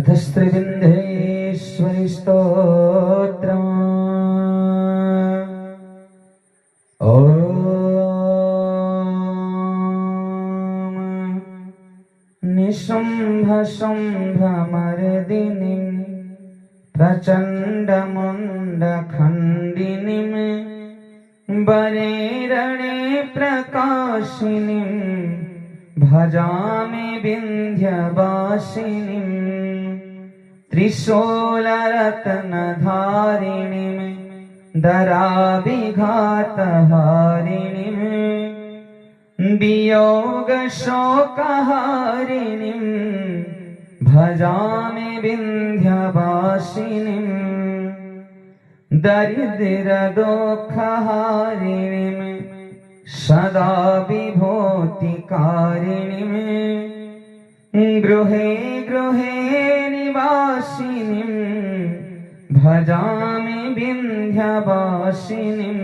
अथस्त्रिविन्धेश्वरि स्तोत्रम्। ॐ निशुम्भशुम्भमर्दिनीं प्रचण्डमुण्डखण्डिनीं वरे रणे प्रकाशिनीं भजामि विन्ध्यवासिनीं त्रिशूलरत्नधारिणीं दराभिघातहारिणीं वियोगशोकहारिणीं भजामि विन्ध्यवासिनीं दरिद्रदुःखहारिणीं सदा विभूतिकारिणीं गृहे गृहे निवासिनीं भजामि विन्ध्यवासिनीं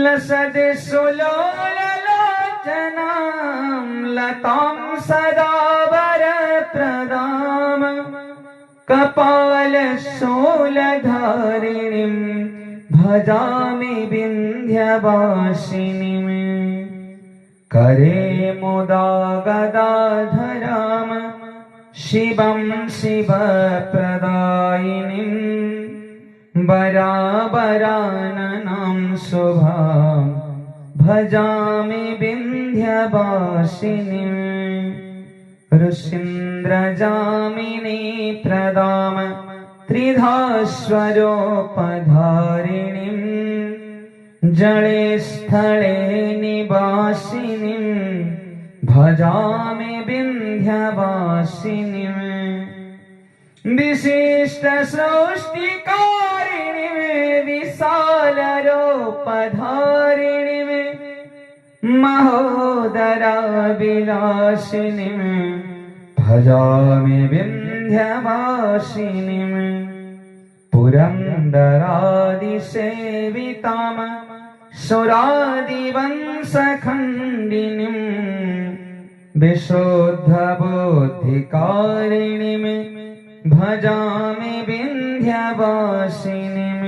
लसत्सुलोललोचनां लतां सदा वरप्रदां कपालशूलधारिणीं भजामि विन्ध्यवासिनीं करे मुदा गदाधरां शिवं शिवप्रदायिनीं वरावराननां शुभां भजामि विन्ध्यवासिनीं ऋषीन्द्रजामिनी प्रदां त्रिधास्वरोपधारिणीं जले स्थले निवासिनीं भजामि विन्ध्यवासिनीं विशिष्टसृष्टिकारिणीं विशालरूपधारिणीं महोदराभिलाषिनीं भजामि विन्ध्यवासिनीं पुरन्दरादिसेवितां सुरादिवंशखण्डिनीं विशुद्धबुद्धिकारिणीं भजामि विन्ध्यवासिनीं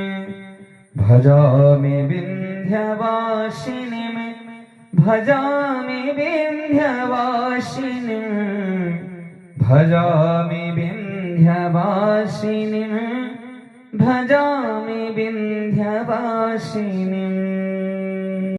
भजामि विन्ध्यवासिनीं भजामि विन्ध्यवासिनीं भजामि विन्ध्यवासिनीं भजामि विन्ध्यवासिनीं।